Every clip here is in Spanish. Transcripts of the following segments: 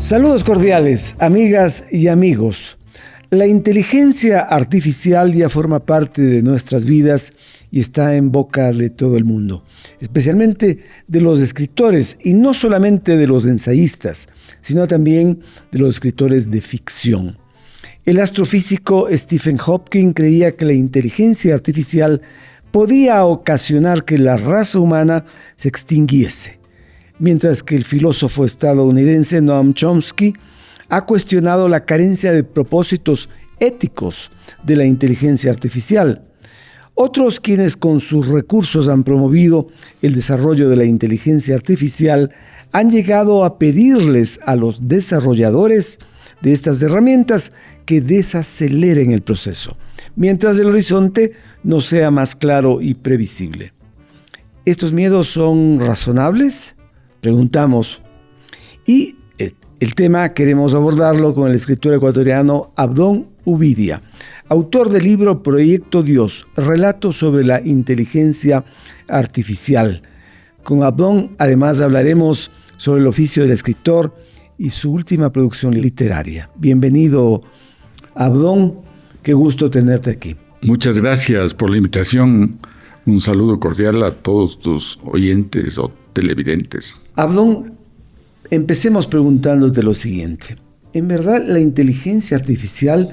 Saludos cordiales, amigas y amigos. La inteligencia artificial ya forma parte de nuestras vidas y está en boca de todo el mundo, especialmente de los escritores, y no solamente de los ensayistas, sino también de los escritores de ficción. El astrofísico Stephen Hawking creía que la inteligencia artificial podía ocasionar que la raza humana se extinguiese, mientras que el filósofo estadounidense Noam Chomsky ha cuestionado la carencia de propósitos éticos de la inteligencia artificial. Otros, quienes con sus recursos han promovido el desarrollo de la inteligencia artificial, han llegado a pedirles a los desarrolladores de estas herramientas que desaceleren el proceso, mientras el horizonte no sea más claro y previsible. ¿Estos miedos son razonables?, preguntamos. Y el tema queremos abordarlo con el escritor ecuatoriano Abdón Uvidia, autor del libro Proyecto Dios, relato sobre la inteligencia artificial. Con Abdón, además, hablaremos sobre el oficio del escritor y su última producción literaria. Bienvenido, Abdón, qué gusto tenerte aquí. Muchas gracias por la invitación. Un saludo cordial a todos tus oyentes o televidentes. Abdón, empecemos preguntándote lo siguiente. ¿En verdad la inteligencia artificial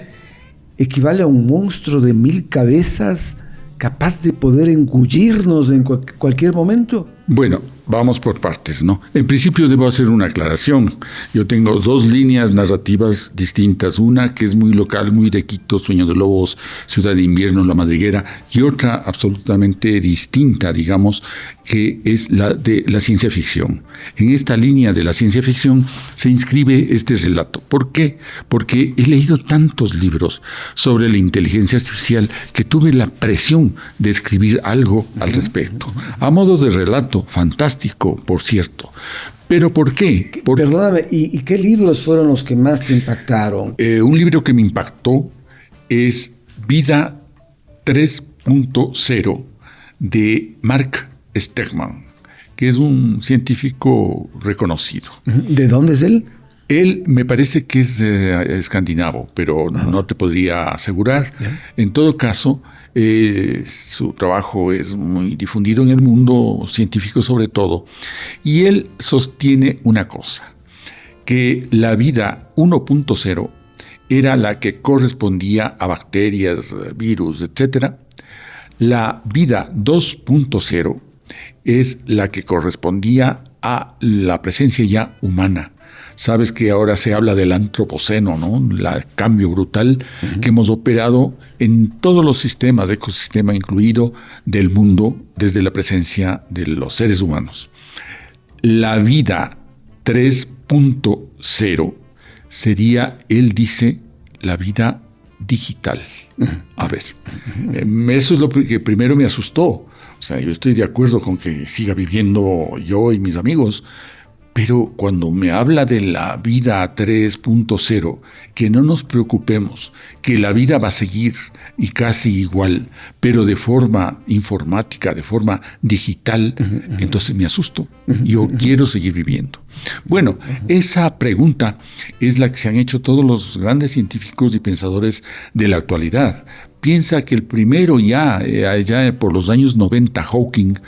equivale a un monstruo de 1000 cabezas capaz de poder engullirnos en cualquier momento? Bueno, vamos por partes, ¿no? En principio debo hacer una aclaración. Yo tengo dos líneas narrativas distintas. Una que es muy local, muy de Quito, Sueño de Lobos, Ciudad de Invierno, La Madriguera, y otra absolutamente distinta, digamos, que es la de la ciencia ficción. En esta línea de la ciencia ficción se inscribe este relato. ¿Por qué? Porque he leído tantos libros sobre la inteligencia artificial que tuve la presión de escribir algo al respecto. A modo de relato, fantástico, por cierto. ¿Pero por qué? Perdóname, ¿y qué libros fueron los que más te impactaron? Un libro que me impactó es Vida 3.0 de Mark Stegman, que es un científico reconocido. ¿De dónde es él? Él me parece que es escandinavo, pero no te podría asegurar. Bien. En todo caso, su trabajo es muy difundido en el mundo científico sobre todo, y él sostiene una cosa, que la vida 1.0 era la que correspondía a bacterias, virus, etc. La vida 2.0 es la que correspondía a la presencia ya humana. Sabes que ahora se habla del antropoceno, ¿no? El cambio brutal que hemos operado en todos los sistemas, ecosistema incluido, del mundo desde la presencia de los seres humanos. La vida 3.0 sería, él dice, la vida digital. A ver, eso es lo que primero me asustó. O sea, yo estoy de acuerdo con que siga viviendo yo y mis amigos, pero cuando me habla de la vida 3.0, que no nos preocupemos, que la vida va a seguir y casi igual, pero de forma informática, de forma digital, entonces me asusto. Yo quiero seguir viviendo. Bueno, esa pregunta es la que se han hecho todos los grandes científicos y pensadores de la actualidad. Piensa que el primero ya por los años 90, Hawking,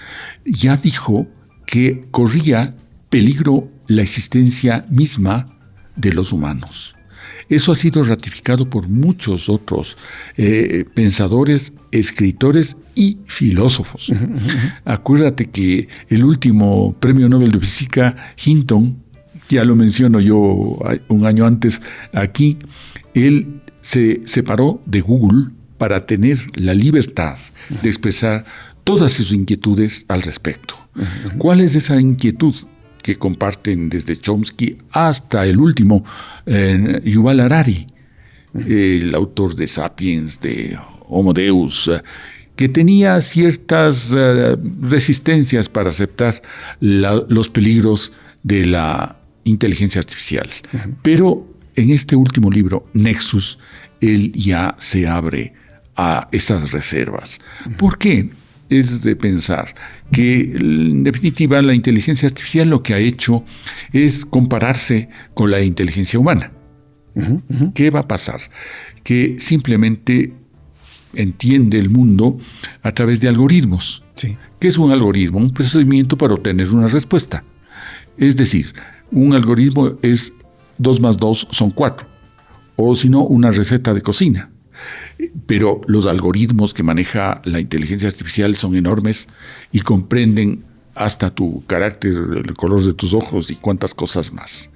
ya dijo que corría peligro la existencia misma de los humanos. Eso ha sido ratificado por muchos otros pensadores, escritores y filósofos. Acuérdate que el último premio Nobel de Física, Hinton, ya lo menciono yo un año antes aquí, él se separó de Google para tener la libertad de expresar todas sus inquietudes al respecto. ¿Cuál es esa inquietud que comparten desde Chomsky hasta el último, Yuval Harari, el autor de Sapiens, de Homo Deus, que tenía ciertas resistencias para aceptar los peligros de la inteligencia artificial? Pero en este último libro, Nexus, él ya se abre a esas reservas. ¿Por qué? es de pensar que, en definitiva, la inteligencia artificial lo que ha hecho es compararse con la inteligencia humana. ¿Qué va a pasar? Que simplemente entiende el mundo a través de algoritmos. Sí. ¿Qué es un algoritmo? Un procedimiento para obtener una respuesta. Es decir, un algoritmo es 2 más 2 son 4. O si no, una receta de cocina. Pero los algoritmos que maneja la inteligencia artificial son enormes y comprenden hasta tu carácter, el color de tus ojos y cuantas cosas más.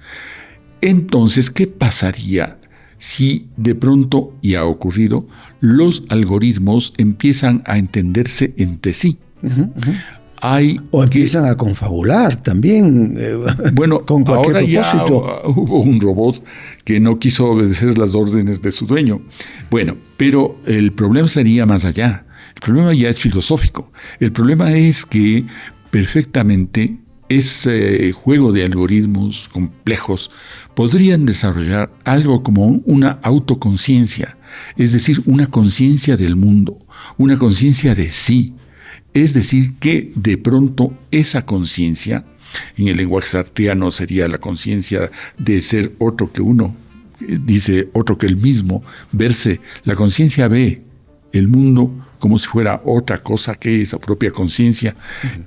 Entonces, ¿qué pasaría si de pronto, y ha ocurrido, los algoritmos empiezan a entenderse entre sí? O empiezan a confabular también, bueno, con cualquier ahora propósito. Ya hubo un robot que no quiso obedecer las órdenes de su dueño. Bueno, pero el problema sería más allá. El problema ya es filosófico. El problema es que perfectamente ese juego de algoritmos complejos podrían desarrollar algo como una autoconciencia, es decir, una conciencia del mundo, una conciencia de sí. Es decir, que de pronto esa conciencia, en el lenguaje sartreano sería la conciencia de ser otro que uno, dice otro que el mismo, verse. La conciencia ve el mundo como si fuera otra cosa que esa propia conciencia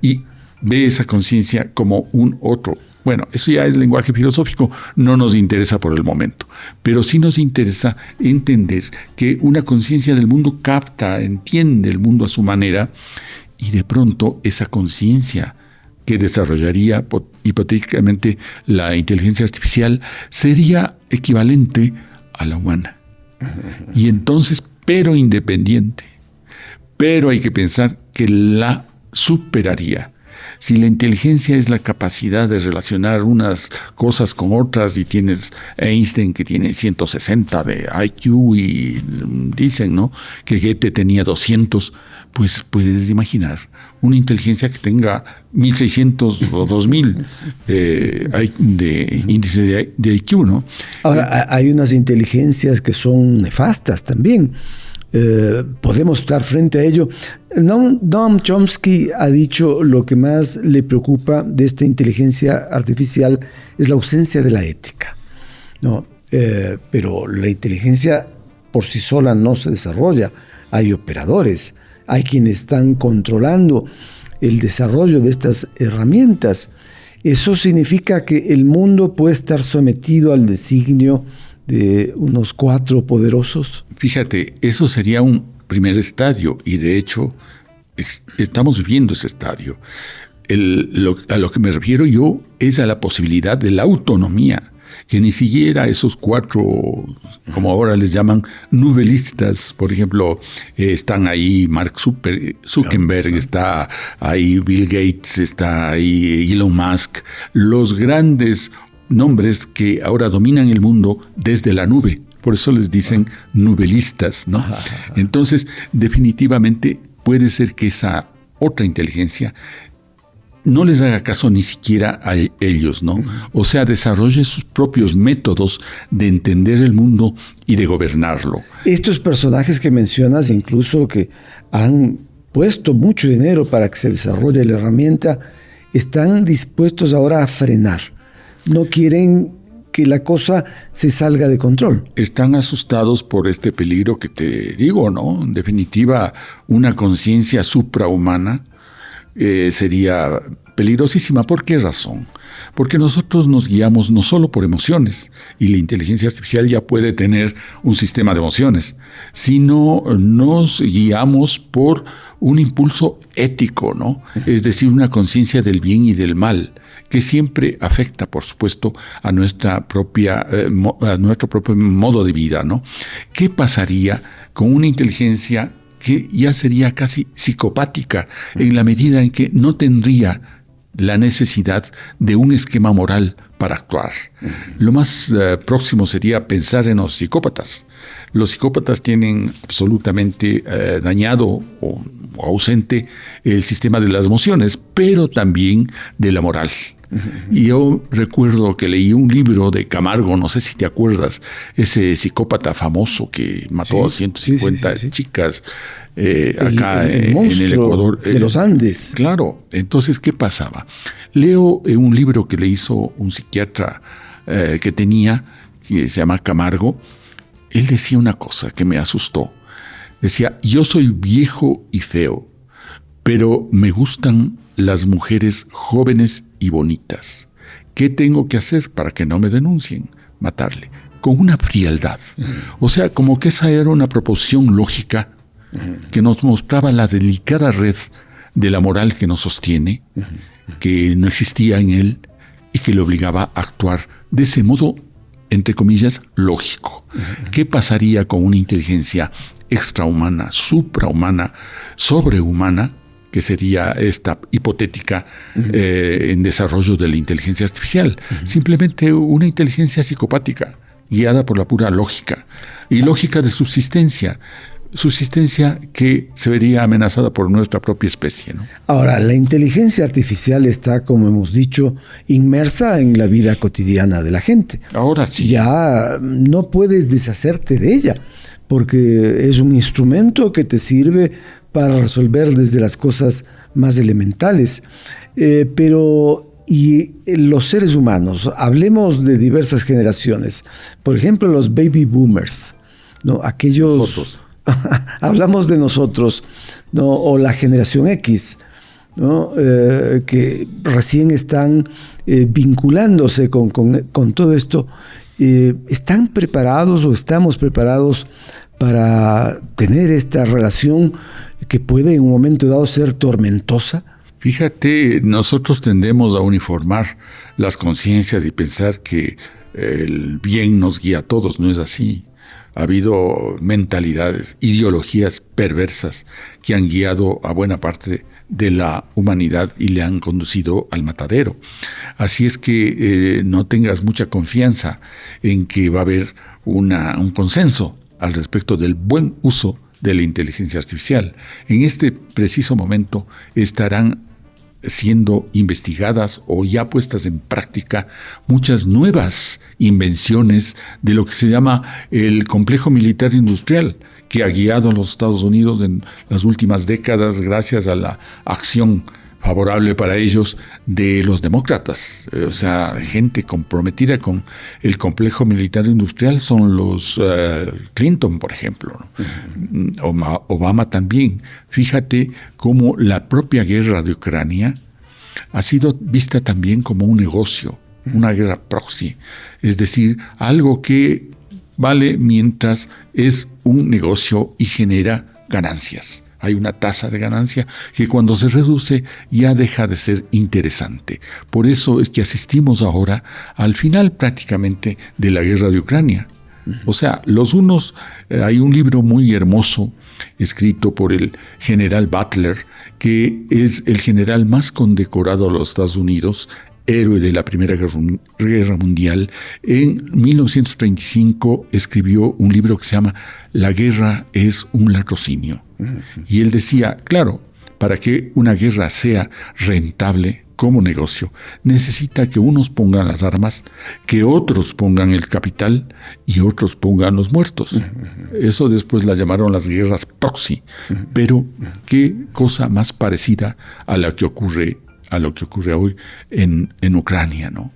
y ve esa conciencia como un otro. Bueno, eso ya es lenguaje filosófico, no nos interesa por el momento, pero sí nos interesa entender que una conciencia del mundo capta, entiende el mundo a su manera. Y de pronto esa conciencia que desarrollaría hipotéticamente la inteligencia artificial sería equivalente a la humana. Y entonces, pero independiente. Pero hay que pensar que la superaría. Si la inteligencia es la capacidad de relacionar unas cosas con otras y tienes Einstein que tiene 160 de IQ y dicen, ¿no?, que Goethe tenía 200, pues puedes imaginar una inteligencia que tenga 1600 o 2000 de índice de IQ, ¿no? Ahora, hay unas inteligencias que son nefastas también. Podemos estar frente a ello. Noam Chomsky ha dicho lo que más le preocupa de esta inteligencia artificial es la ausencia de la ética, ¿no? Pero la inteligencia por sí sola no se desarrolla. Hay operadores, hay quienes están controlando el desarrollo de estas herramientas. Eso significa que el mundo puede estar sometido al designio de unos 4 poderosos. Fíjate, eso sería un primer estadio y de hecho estamos viviendo ese estadio. A lo que me refiero yo es a la posibilidad de la autonomía, que ni siquiera esos 4, como ahora les llaman, nubelistas, por ejemplo, están ahí Mark Zuckerberg, está ahí Bill Gates, está ahí Elon Musk, los grandes nombres que ahora dominan el mundo desde la nube. Por eso les dicen nubelistas, ¿no? Entonces, definitivamente puede ser que esa otra inteligencia no les haga caso ni siquiera a ellos, ¿no? O sea, desarrolle sus propios métodos de entender el mundo y de gobernarlo. Estos personajes que mencionas, incluso que han puesto mucho dinero para que se desarrolle la herramienta, están dispuestos ahora a frenar. No quieren que la cosa se salga de control. Están asustados por este peligro que te digo, ¿no? En definitiva, una conciencia suprahumana sería peligrosísima. ¿Por qué razón? Porque nosotros nos guiamos no solo por emociones, y la inteligencia artificial ya puede tener un sistema de emociones, sino nos guiamos por un impulso ético, ¿no? Es decir, una conciencia del bien y del mal, que siempre afecta, por supuesto, a nuestro propio modo de vida, ¿no? ¿Qué pasaría con una inteligencia que ya sería casi psicopática en la medida en que no tendría la necesidad de un esquema moral para actuar? Lo más próximo sería pensar en los psicópatas. Los psicópatas tienen absolutamente dañado o ausente el sistema de las emociones, pero también de la moral. Y yo recuerdo que leí un libro de Camargo, no sé si te acuerdas, ese psicópata famoso que mató a 150 chicas acá en el Ecuador. De los Andes. Claro, entonces, ¿qué pasaba? Leo un libro que le hizo un psiquiatra que se llama Camargo. Él decía una cosa que me asustó. Decía, yo soy viejo y feo, pero me gustan las mujeres jóvenes y bonitas. ¿Qué tengo que hacer para que no me denuncien? Matarle. Con una frialdad. O sea, como que esa era una proposición lógica que nos mostraba la delicada red de la moral que nos sostiene, que no existía en él y que le obligaba a actuar de ese modo, entre comillas, lógico. ¿Qué pasaría con una inteligencia extrahumana, suprahumana, sobrehumana, que sería esta hipotética en desarrollo de la inteligencia artificial? Simplemente una inteligencia psicopática, guiada por la pura lógica, y lógica de subsistencia que se vería amenazada por nuestra propia especie, ¿no? Ahora, la inteligencia artificial está, como hemos dicho, inmersa en la vida cotidiana de la gente. Ahora sí. Ya no puedes deshacerte de ella, porque es un instrumento que te sirve para resolver desde las cosas más elementales. Y los seres humanos, hablemos de diversas generaciones. Por ejemplo, los baby boomers, ¿no? Aquellos... Nosotros. Hablamos de nosotros, ¿no? O la generación X, ¿no? Que recién están vinculándose con todo esto. ¿Están preparados o estamos preparados para tener esta relación que puede en un momento dado ser tormentosa? Fíjate, nosotros tendemos a uniformar las conciencias y pensar que el bien nos guía a todos. No es así. Ha habido mentalidades, ideologías perversas que han guiado a buena parte de la humanidad y le han conducido al matadero. Así es que no tengas mucha confianza en que va a haber un consenso al respecto del buen uso de la inteligencia artificial. En este preciso momento estarán siendo investigadas o ya puestas en práctica muchas nuevas invenciones de lo que se llama el complejo militar industrial, que ha guiado a los Estados Unidos en las últimas décadas gracias a la acción favorable para ellos de los demócratas. O sea, gente comprometida con el complejo militar industrial son los Clinton, por ejemplo, ¿no? Obama también. Fíjate cómo la propia guerra de Ucrania ha sido vista también como un negocio, una guerra proxy, es decir, algo que vale mientras es un negocio y genera ganancias. Hay una tasa de ganancia que cuando se reduce ya deja de ser interesante. Por eso es que asistimos ahora al final prácticamente de la guerra de Ucrania. O sea, los unos, hay un libro muy hermoso escrito por el general Butler, que es el general más condecorado de los Estados Unidos, héroe de la Primera Guerra Mundial. En 1935 escribió un libro que se llama La guerra es un latrocinio. Y él decía, claro, para que una guerra sea rentable como negocio, necesita que unos pongan las armas, que otros pongan el capital y otros pongan los muertos. Eso después la llamaron las guerras proxy. Pero qué cosa más parecida a lo que ocurre hoy en Ucrania, ¿no?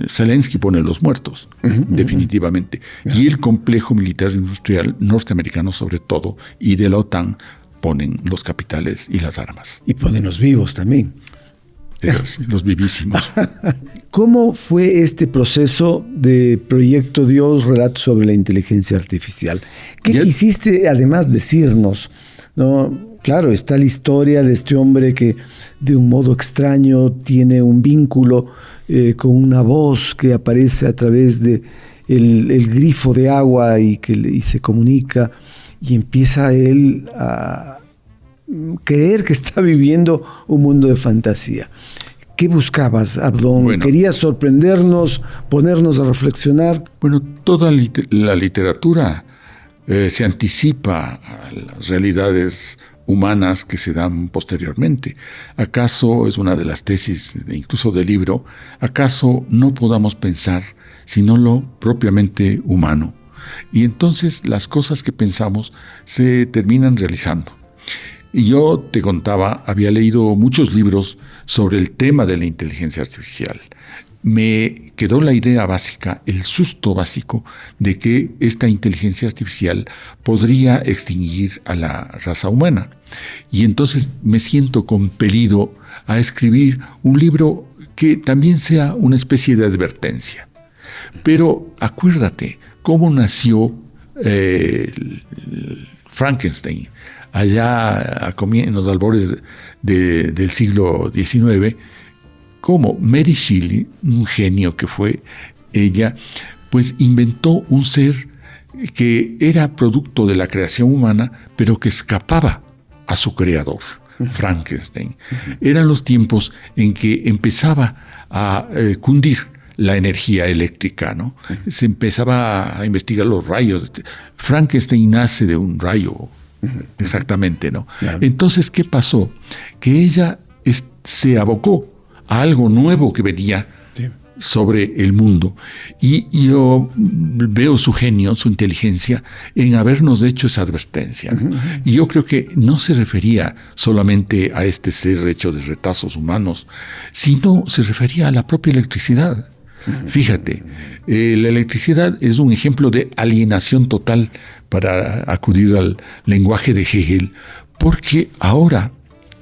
Zelensky pone los muertos, definitivamente. Y el complejo militar industrial norteamericano sobre todo, y de la OTAN, ponen los capitales y las armas. Y ponen los vivos también. Los vivísimos. ¿Cómo fue este proceso de Proyecto Dios, relato sobre la inteligencia artificial? ¿Qué quisiste además decirnos? ¿No? Claro, está la historia de este hombre que de un modo extraño tiene un vínculo con una voz que aparece a través de el grifo de agua y se comunica, y empieza él a creer que está viviendo un mundo de fantasía. ¿Qué buscabas, Abdón? Bueno, ¿Querías sorprendernos, ponernos a reflexionar? Bueno, toda la literatura se anticipa a las realidades humanas que se dan posteriormente. ¿Acaso, es una de las tesis incluso del libro, acaso no podamos pensar sino lo propiamente humano? Y entonces las cosas que pensamos se terminan realizando. Y yo te contaba, había leído muchos libros sobre el tema de la inteligencia artificial. Me quedó la idea básica, el susto básico de que esta inteligencia artificial podría extinguir a la raza humana. Y entonces me siento compelido a escribir un libro que también sea una especie de advertencia. Pero acuérdate cómo nació Frankenstein, allá en los albores del siglo XIX, como Mary Shelley, un genio que fue ella, pues inventó un ser que era producto de la creación humana, pero que escapaba a su creador, Frankenstein. Eran los tiempos en que empezaba a cundir la energía eléctrica, ¿no? Se empezaba a investigar los rayos. Frankenstein nace de un rayo, exactamente, ¿no? Claro. Entonces, ¿qué pasó? Que ella se abocó a algo nuevo que venía sobre el mundo. Y yo veo su genio, su inteligencia, en habernos hecho esa advertencia. Y yo creo que no se refería solamente a este ser hecho de retazos humanos, sino se refería a la propia electricidad. Fíjate, la electricidad es un ejemplo de alienación total, para acudir al lenguaje de Hegel, porque ahora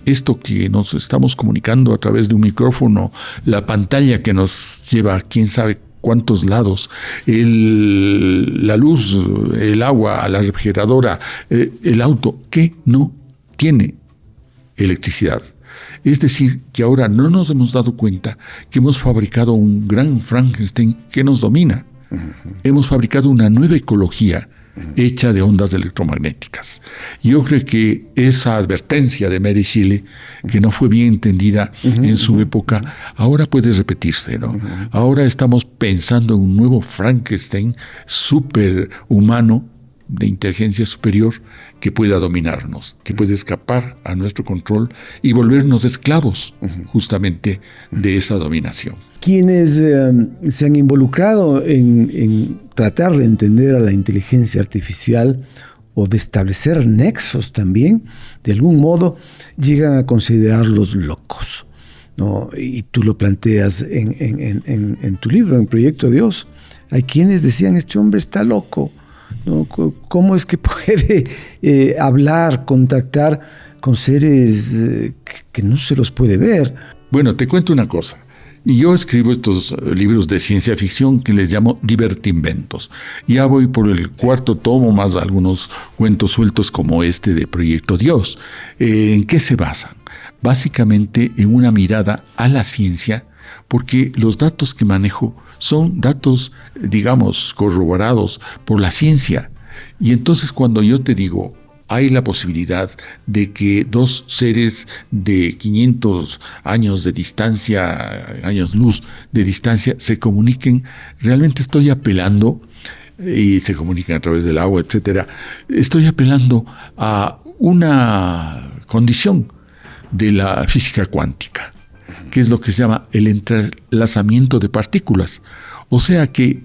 esto que nos estamos comunicando a través de un micrófono, la pantalla que nos lleva a quién sabe cuántos lados, la luz, el agua, la refrigeradora, el auto, que no tiene electricidad. Es decir, que ahora no nos hemos dado cuenta que hemos fabricado un gran Frankenstein que nos domina. Hemos fabricado una nueva ecología hecha de ondas electromagnéticas. Yo creo que esa advertencia de Mary Shelley, que no fue bien entendida en su época, ahora puede repetirse, ¿no? Ahora estamos pensando en un nuevo Frankenstein superhumano, de inteligencia superior, que pueda dominarnos, que puede escapar a nuestro control y volvernos esclavos justamente de esa dominación. Quienes se han involucrado en tratar de entender a la inteligencia artificial o de establecer nexos también, de algún modo llegan a considerarlos locos, ¿no? Y tú lo planteas en tu libro, en Proyecto Dios. Hay quienes decían, este hombre está loco, ¿no? ¿Cómo es que puede hablar, contactar con seres que no se los puede ver? Bueno, te cuento una cosa. Yo escribo estos libros de ciencia ficción que les llamo divertinventos. Ya voy por el cuarto tomo, más algunos cuentos sueltos como este de Proyecto Dios. ¿En qué se basan? Básicamente en una mirada a la ciencia, porque los datos que manejo son datos, digamos, corroborados por la ciencia. Y entonces cuando yo te digo, hay la posibilidad de que dos seres de 500 años de distancia, años luz de distancia, se comuniquen, realmente estoy apelando, y se comunican a través del agua, etcétera. Estoy apelando a una condición de la física cuántica, que es lo que se llama el entrelazamiento de partículas. O sea que,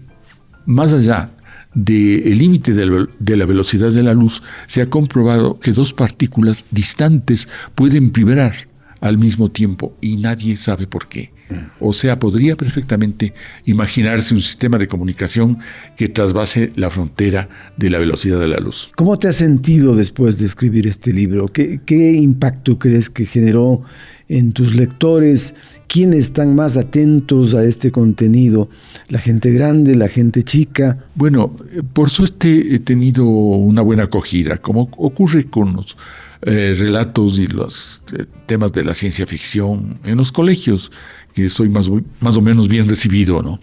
más allá del límite de la velocidad de la luz, se ha comprobado que dos partículas distantes pueden vibrar al mismo tiempo y nadie sabe por qué. O sea, podría perfectamente imaginarse un sistema de comunicación que trasvase la frontera de la velocidad de la luz. ¿Cómo te has sentido después de escribir este libro? ¿Qué impacto crees que generó en tus lectores? ¿Quiénes están más atentos a este contenido? ¿La gente grande, la gente chica? Bueno, por suerte he tenido una buena acogida, como ocurre con los relatos y los temas de la ciencia ficción en los colegios, que soy más o menos bien recibido, ¿no?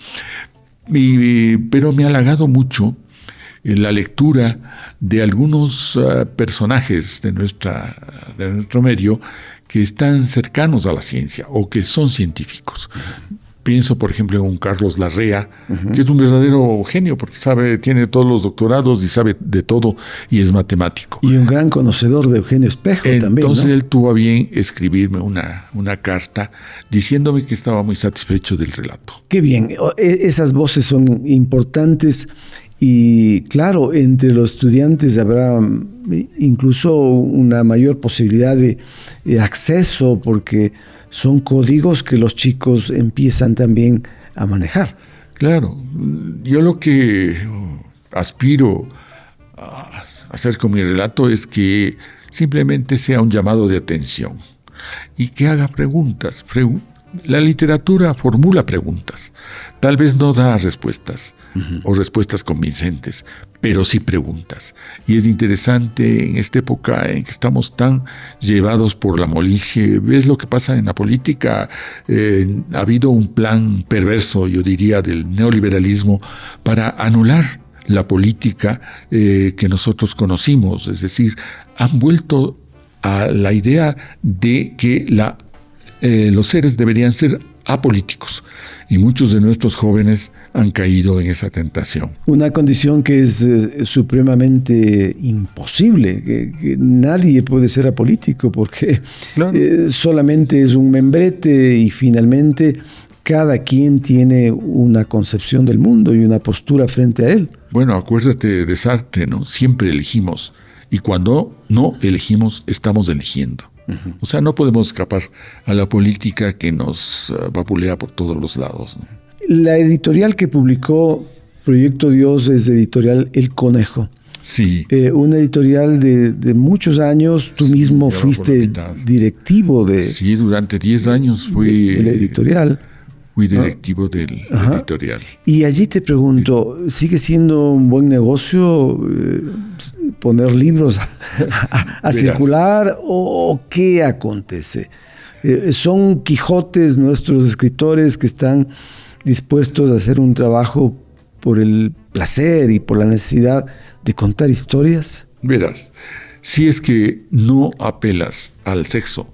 Pero me ha halagado mucho la lectura de algunos personajes de nuestro medio que están cercanos a la ciencia o que son científicos. Pienso, por ejemplo, en un Carlos Larrea, que es un verdadero genio, porque tiene todos los doctorados y sabe de todo, y es matemático. Y un gran conocedor de Eugenio Espejo también, ¿no? Entonces él tuvo a bien escribirme una carta diciéndome que estaba muy satisfecho del relato. Qué bien, esas voces son importantes y claro, entre los estudiantes habrá incluso una mayor posibilidad de acceso porque son códigos que los chicos empiezan también a manejar. Claro, yo lo que aspiro a hacer con mi relato es que simplemente sea un llamado de atención y que haga preguntas. La literatura formula preguntas, tal vez no da respuestas o respuestas convincentes, pero sí preguntas. Y es interesante en esta época en que estamos tan llevados por la molicie. ¿Ves lo que pasa en la política? Ha habido un plan perverso, yo diría, del neoliberalismo para anular la política que nosotros conocimos. Es decir, han vuelto a la idea de que los seres deberían ser apolíticos y muchos de nuestros jóvenes han caído en esa tentación. Una condición que es supremamente imposible, que nadie puede ser apolítico porque claro, solamente es un membrete y finalmente cada quien tiene una concepción del mundo y una postura frente a él. Bueno, acuérdate de Sartre, ¿no? Siempre elegimos y cuando no elegimos estamos eligiendo. O sea, no podemos escapar a la política que nos vapulea por todos los lados, ¿no? La editorial que publicó Proyecto Dios es editorial El Conejo. Sí. Una editorial de muchos años. Tú mismo fuiste directivo de... Sí, durante 10 años fui... de la editorial. Fui directivo del editorial. Y allí te pregunto, ¿sigue siendo un buen negocio poner libros a circular o qué acontece? ¿Son Quijotes nuestros escritores que están dispuestos a hacer un trabajo por el placer y por la necesidad de contar historias? Verás, si es que no apelas al sexo,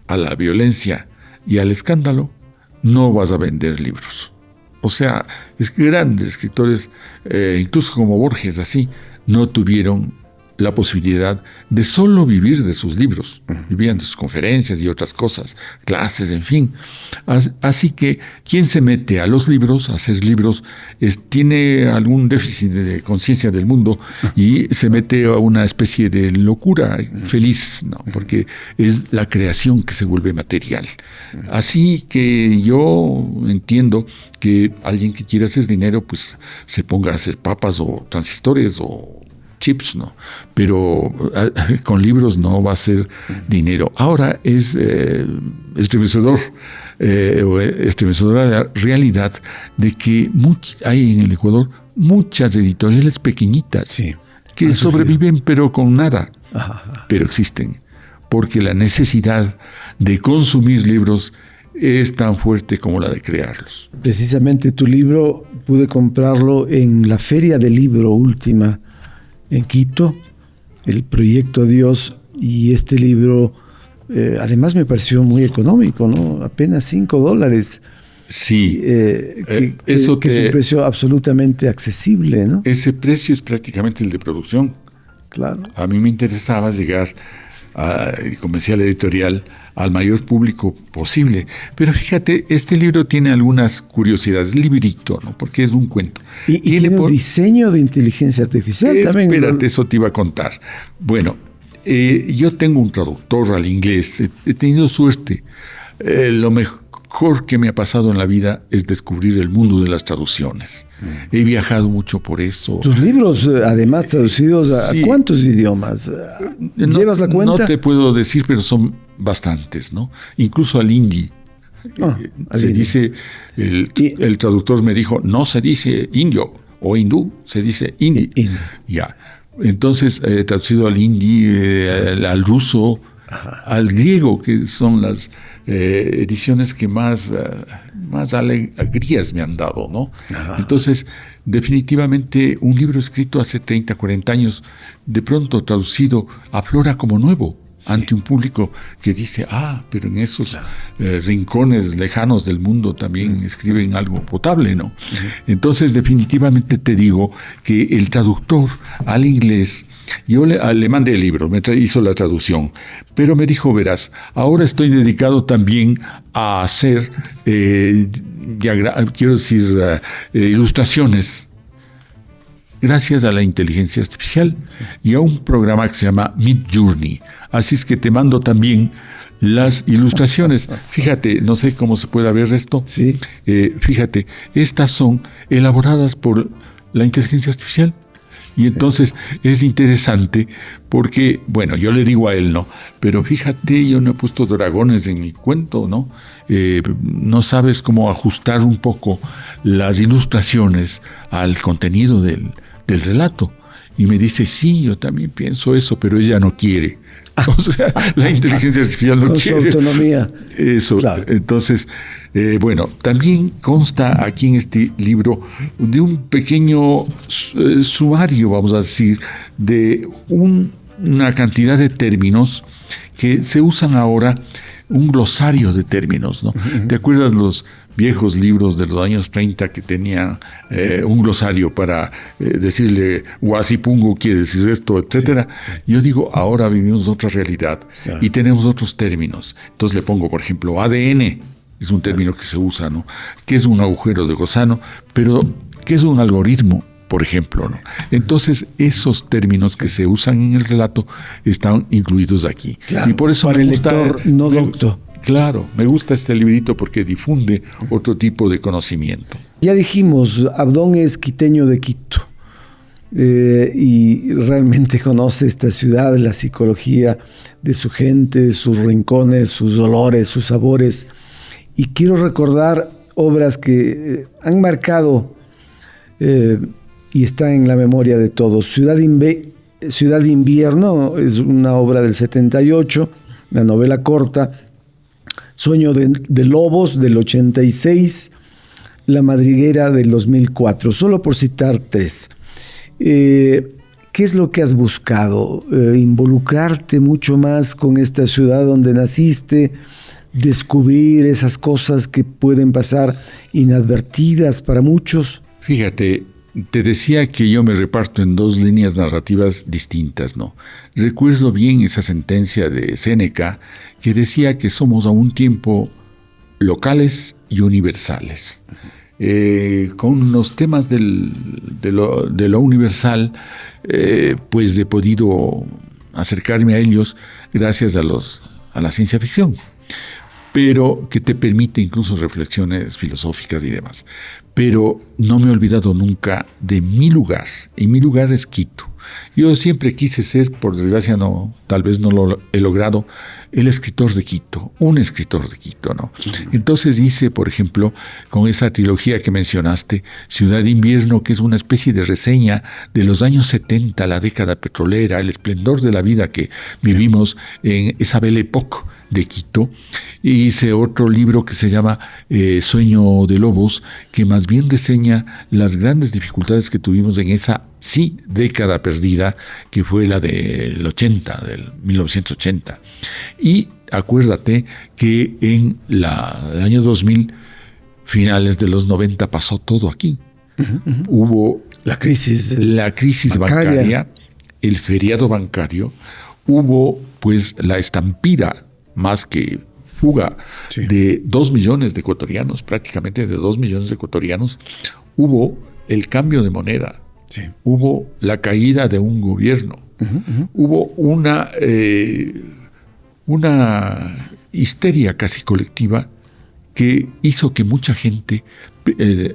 a la violencia y al escándalo, no vas a vender libros. O sea, es que grandes escritores, incluso como Borges, así, no tuvieron la posibilidad de solo vivir de sus libros. Vivían de sus conferencias y otras cosas, clases, en fin. Así que quien se mete a los libros, a hacer libros, tiene algún déficit de conciencia del mundo y se mete a una especie de locura feliz, ¿no? Porque es la creación que se vuelve material. Así que yo entiendo que alguien que quiera hacer dinero, pues se ponga a hacer papas o transistores o chips, ¿no? Pero con libros no va a ser dinero. Ahora es estremecedora la realidad de que hay en el Ecuador muchas editoriales pequeñitas que sobreviven pero con nada, pero existen, porque la necesidad de consumir libros es tan fuerte como la de crearlos. Precisamente tu libro pude comprarlo en la Feria del Libro última en Quito, el Proyecto Dios, y este libro además me pareció muy económico, ¿no? Apenas $5. Sí. Que es un precio absolutamente accesible, ¿no? Ese precio es prácticamente el de producción. Claro. A mí me interesaba llegar y convencí a la editorial al mayor público posible. Pero fíjate, este libro tiene algunas curiosidades, librito, ¿no? Porque es un cuento. Y tiene un diseño de inteligencia artificial también. Espérate, eso te iba a contar. Bueno, yo tengo un traductor al inglés. He tenido suerte. Lo mejor que me ha pasado en la vida es descubrir el mundo de las traducciones. He viajado mucho por eso. Tus libros, además, traducidos ¿a cuántos idiomas? ¿Llevas la cuenta? No te puedo decir, pero son bastantes, ¿no? Incluso al hindi. Dice, el traductor me dijo, no se dice indio o hindú, se dice hindi. Ya. Entonces, traducido al hindi, al ruso, al griego, que son las ediciones que más alegrías me han dado, ¿no? Entonces, definitivamente, un libro escrito hace 30, 40 años, de pronto traducido, aflora como nuevo. ante un público que dice, pero en esos rincones lejanos del mundo también escriben algo potable, ¿no? Entonces, definitivamente te digo que el traductor al inglés, yo le mandé el libro, hizo la traducción, pero me dijo, verás, ahora estoy dedicado también a hacer, ilustraciones, gracias a la inteligencia artificial y a un programa que se llama Midjourney. Así es que te mando también las ilustraciones. Fíjate, no sé cómo se puede ver esto. Sí. Fíjate, estas son elaboradas por la inteligencia artificial. Y entonces es interesante porque, bueno, yo le digo a él, ¿no? Pero fíjate, yo no he puesto dragones en mi cuento, ¿no? No sabes cómo ajustar un poco las ilustraciones al contenido del relato. Y me dice, sí, yo también pienso eso, pero ella no quiere. O sea, la inteligencia artificial no quiere. Con su autonomía. Eso. Claro. Entonces, bueno, también consta aquí en este libro de un pequeño sumario, vamos a decir, de una cantidad de términos que se usan ahora, un glosario de términos, ¿no? ¿Te acuerdas los viejos libros de los años 30 que tenían un glosario para decirle Huasipungo quiere decir esto, etcétera? Sí. Yo digo, ahora vivimos otra realidad y tenemos otros términos. Entonces le pongo, por ejemplo, ADN, es un término que se usa, ¿no? ¿Qué es un agujero de gusano? Pero, ¿qué es un algoritmo? Por ejemplo, ¿no? Entonces, esos términos que se usan en el relato están incluidos aquí. Claro, y por eso para el lector no docto. Claro, me gusta este librito porque difunde otro tipo de conocimiento. Ya dijimos, Abdón es quiteño de Quito y realmente conoce esta ciudad, la psicología de su gente, sus rincones, sus olores, sus sabores. Y quiero recordar obras que han marcado y están en la memoria de todos. Ciudad de Invierno es una obra del 78, una novela corta. Sueño de Lobos del 86, La Madriguera del 2004, solo por citar tres. ¿Qué es lo que has buscado? Involucrarte mucho más con esta ciudad donde naciste, descubrir esas cosas que pueden pasar inadvertidas para muchos. Fíjate, te decía que yo me reparto en dos líneas narrativas distintas, ¿no? Recuerdo bien esa sentencia de Séneca que decía que somos a un tiempo locales y universales. Con los temas de lo universal, pues he podido acercarme a ellos gracias a la ciencia ficción, pero que te permite incluso reflexiones filosóficas y demás. Pero no me he olvidado nunca de mi lugar, y mi lugar es Quito. Yo siempre quise ser, por desgracia tal vez no lo he logrado, el escritor de Quito, un escritor de Quito, ¿no? Entonces hice, por ejemplo, con esa trilogía que mencionaste, Ciudad de Invierno, que es una especie de reseña de los años 70, la década petrolera, el esplendor de la vida que vivimos en esa Belle Époque de Quito. Y hice otro libro que se llama Sueño de Lobos, que más bien reseña las grandes dificultades que tuvimos en esa década perdida, que fue la del 80, del 1980. Y acuérdate que en el año 2000, finales de los 90, pasó todo aquí. Hubo la crisis bancaria, el feriado bancario, hubo pues la estampida, más que fuga, de 2 millones de ecuatorianos, prácticamente de 2 millones de ecuatorianos. Hubo el cambio de moneda, hubo la caída de un gobierno, hubo una histeria casi colectiva que hizo que mucha gente,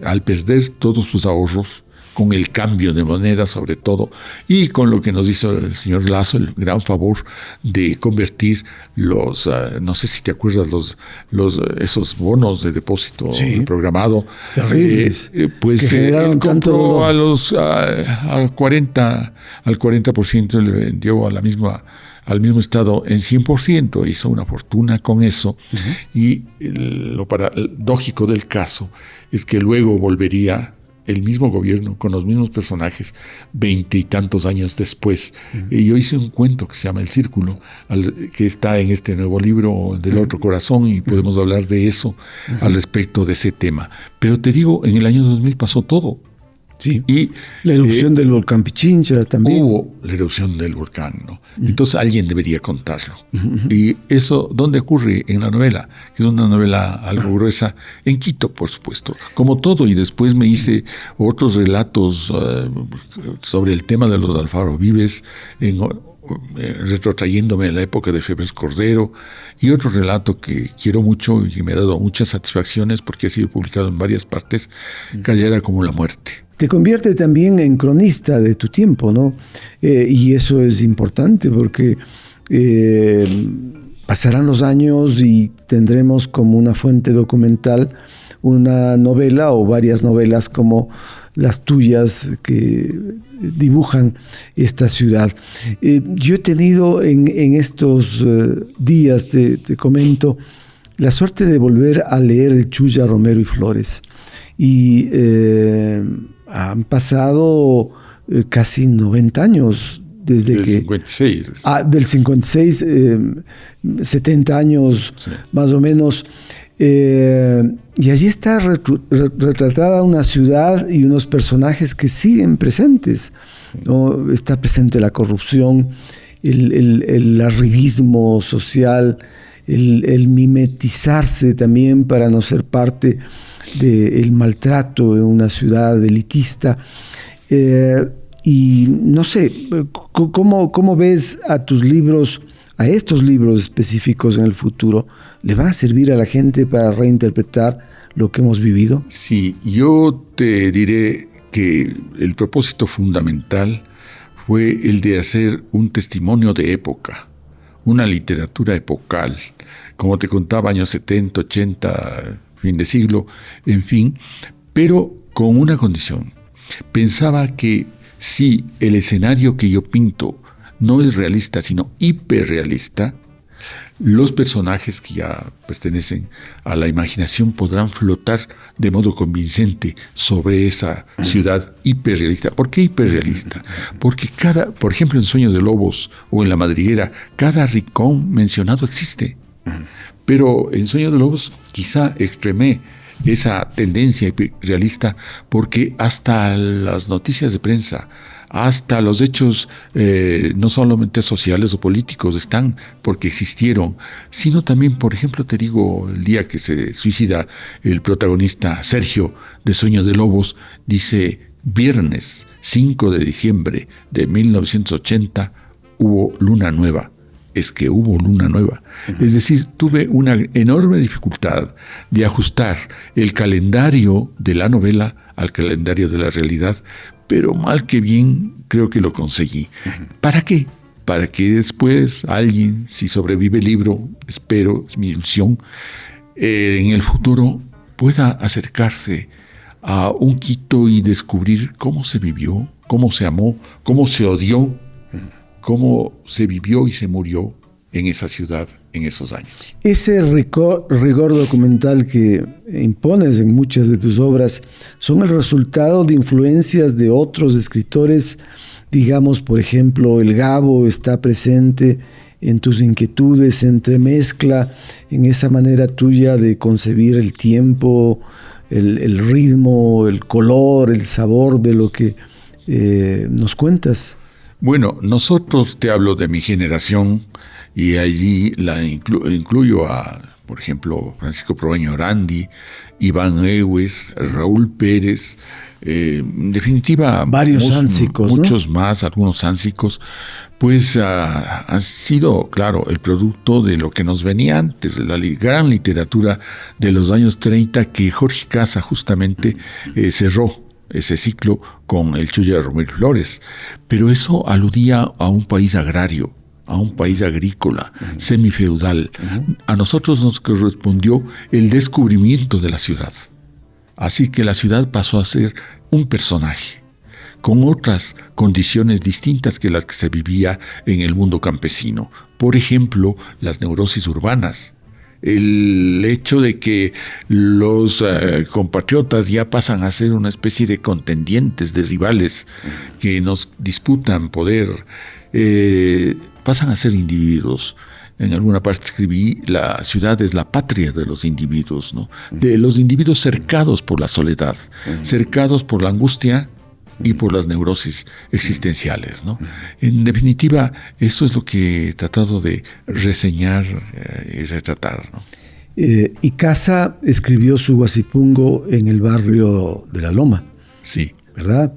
al perder todos sus ahorros, con el cambio de moneda sobre todo, y con lo que nos hizo el señor Lazo, el gran favor de convertir los, no sé si te acuerdas, esos bonos de depósito programado, terribles, pues compró al 40% le vendió al mismo Estado en 100%, hizo una fortuna con eso, y lo paradójico del caso es que luego volvería el mismo gobierno, con los mismos personajes, 20 y tantos años después. Y yo hice un cuento que se llama El Círculo, que está en este nuevo libro del Otro Corazón, y podemos hablar de eso al respecto de ese tema. Pero te digo, en el año 2000 pasó todo. Sí. Y la erupción del volcán Pichincha también. Hubo la erupción del volcán, ¿no? Entonces alguien debería contarlo. Y eso, ¿dónde ocurre? En la novela, que es una novela algo gruesa, en Quito, por supuesto, como todo. Y después me hice otros relatos sobre el tema de los Alfaro Vives, retrotrayéndome a la época de Febres Cordero, y otro relato que quiero mucho y que me ha dado muchas satisfacciones porque ha sido publicado en varias partes, Callada como la muerte. Te convierte también en cronista de tu tiempo, ¿no? Y eso es importante porque pasarán los años y tendremos como una fuente documental una novela o varias novelas como las tuyas que dibujan esta ciudad. Yo he tenido en estos días, te comento, la suerte de volver a leer el Chuya Romero y Flores. Y han pasado casi 90 años desde del que... 56. Del 56, 70 años sí, más o menos. Y allí está retratada una ciudad y unos personajes que siguen presentes, ¿no? Está presente la corrupción, el arribismo social, el mimetizarse también para no ser parte del maltrato en una ciudad elitista. Y no sé, ¿cómo ves a tus libros, a estos libros específicos en el futuro? ¿Le van a servir a la gente para reinterpretar lo que hemos vivido? Sí, yo te diré que el propósito fundamental fue el de hacer un testimonio de época, una literatura epocal. Como te contaba, años 70, 80, fin de siglo, en fin, pero con una condición. Pensaba que si el escenario que yo pinto no es realista, sino hiperrealista, los personajes que ya pertenecen a la imaginación podrán flotar de modo convincente sobre esa ciudad hiperrealista. ¿Por qué hiperrealista? Porque por ejemplo, en Sueños de Lobos o en La Madriguera, cada rincón mencionado existe. Pero en Sueños de Lobos quizá extremé esa tendencia hiperrealista porque hasta las noticias de prensa, hasta los hechos no solamente sociales o políticos están porque existieron, sino también, por ejemplo, te digo, el día que se suicida el protagonista Sergio de Sueños de Lobos, dice: viernes 5 de diciembre de 1980 hubo luna nueva. Es que hubo luna nueva. Es decir, tuve una enorme dificultad de ajustar el calendario de la novela al calendario de la realidad, pero mal que bien creo que lo conseguí. ¿Para qué? Para que después alguien, si sobrevive el libro, espero, es mi ilusión, en el futuro pueda acercarse a un Quito y descubrir cómo se vivió, cómo se amó, cómo se odió, cómo se vivió y se murió en esa ciudad en esos años. Ese rigor documental que impones en muchas de tus obras son el resultado de influencias de otros escritores. Digamos, por ejemplo, el Gabo está presente en tus inquietudes, se entremezcla en esa manera tuya de concebir el tiempo, el ritmo, el color, el sabor de lo que nos cuentas. Bueno, nosotros, te hablo de mi generación, y allí incluyo a, por ejemplo, Francisco Proaño Orandi, Iván Egues, Raúl Pérez, en definitiva, varios ánsicos, muchos ¿no? más, algunos ánsicos, pues han sido, claro, el producto de lo que nos venía antes, de la gran literatura de los años 30 que Jorge Casa justamente cerró ese ciclo con el Chuya Romero y Flores. Pero eso aludía a un país agrario, a un país agrícola, semifeudal. A nosotros nos correspondió el descubrimiento de la ciudad. Así que la ciudad pasó a ser un personaje, con otras condiciones distintas que las que se vivía en el mundo campesino. Por ejemplo, las neurosis urbanas, el hecho de que los compatriotas ya pasan a ser una especie de contendientes, de rivales que nos disputan poder, pasan a ser individuos. En alguna parte escribí, la ciudad es la patria de los individuos, ¿no? De los individuos cercados por la soledad, cercados por la angustia y por las neurosis existenciales, ¿no? En definitiva, eso es lo que he tratado de reseñar y retratar, ¿no? Icaza escribió su Guasipungo en el barrio de La Loma. Sí. ¿Verdad?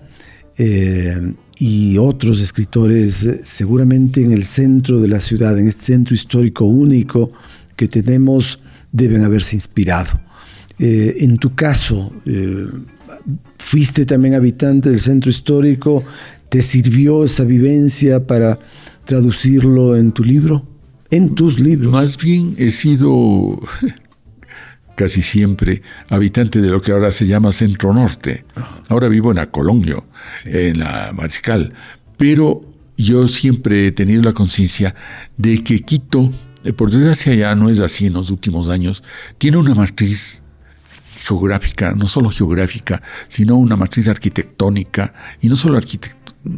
Y otros escritores seguramente en el centro de la ciudad, en este centro histórico único que tenemos, deben haberse inspirado. En tu caso, ¿fuiste también habitante del centro histórico? ¿Te sirvió esa vivencia para traducirlo en tu libro? En tus libros. Más bien he sido casi siempre habitante de lo que ahora se llama Centro Norte. Ahora vivo en Acolonio, sí, en la Mariscal. Pero yo siempre he tenido la conciencia de que Quito, por desgracia ya no es así en los últimos años, tiene una matriz geográfica, no solo geográfica, sino una matriz arquitectónica, y no solo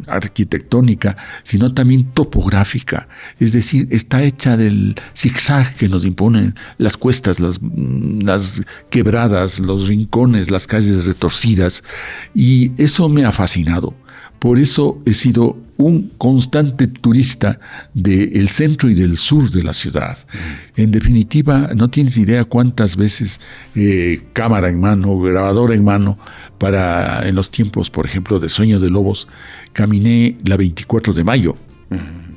arquitectónica, sino también topográfica. Es decir, está hecha del zigzag que nos imponen las cuestas, las quebradas, los rincones, las calles retorcidas, y eso me ha fascinado. Por eso he sido un constante turista del centro y del sur de la ciudad. En definitiva, no tienes idea cuántas veces cámara en mano, grabadora en mano, en los tiempos, por ejemplo, de Sueño de Lobos, caminé la 24 de mayo,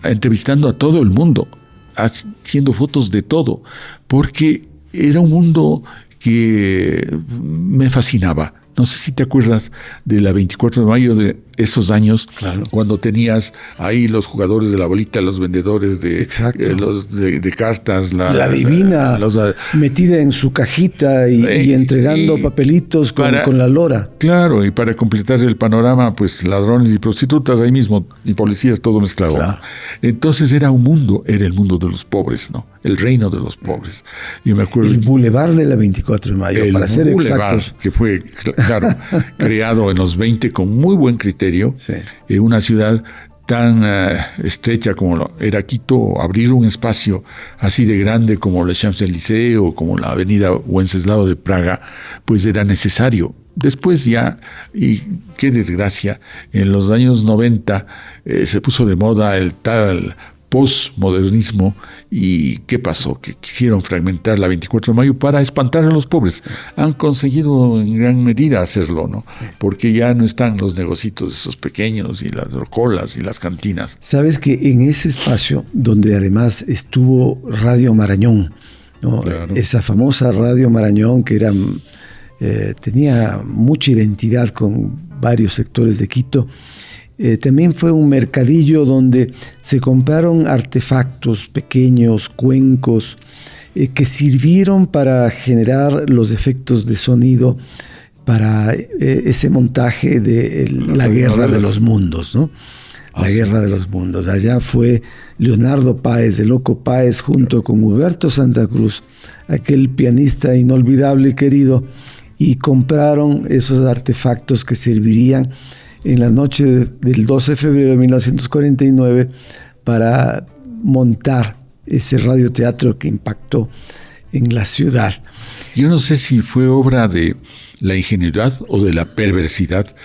entrevistando a todo el mundo, haciendo fotos de todo, porque era un mundo que me fascinaba. No sé si te acuerdas de la 24 de mayo de esos años, claro, cuando tenías ahí los jugadores de la bolita, los vendedores de cartas, la divina metida en su cajita y entregando papelitos con la lora. Claro, y para completar el panorama, pues ladrones y prostitutas ahí mismo, y policías, todo mezclado. Claro. Entonces era el mundo de los pobres, ¿no? El reino de los pobres. Yo me acuerdo, el Boulevard de la 24 de mayo, para ser exactos. Que fue, claro, creado en los 20 con muy buen criterio. Sí. Una ciudad tan estrecha como era Quito, abrir un espacio así de grande como la Champs-Élysées o como la avenida Wenceslao de Praga, pues era necesario. Después ya, y qué desgracia, en los años 90 se puso de moda el tal postmodernismo, y ¿qué pasó? Que quisieron fragmentar la 24 de mayo para espantar a los pobres. Han conseguido en gran medida hacerlo, ¿no? Porque ya no están los negocitos esos pequeños y las colas y las cantinas. Sabes que en ese espacio, donde además estuvo Radio Marañón, ¿no? Claro. Esa famosa Radio Marañón que era, tenía mucha identidad con varios sectores de Quito. También fue un mercadillo donde se compraron artefactos pequeños, cuencos, que sirvieron para generar los efectos de sonido para ese montaje de la Guerra de los Mundos, ¿no? La Guerra de los Mundos. Allá fue Leonardo Páez, el Loco Páez, junto con Huberto Santa Cruz, aquel pianista inolvidable y querido, y compraron esos artefactos que servirían en la noche del 12 de febrero de 1949 para montar ese radioteatro que impactó en la ciudad. Yo no sé si fue obra de la ingenuidad o de la perversidad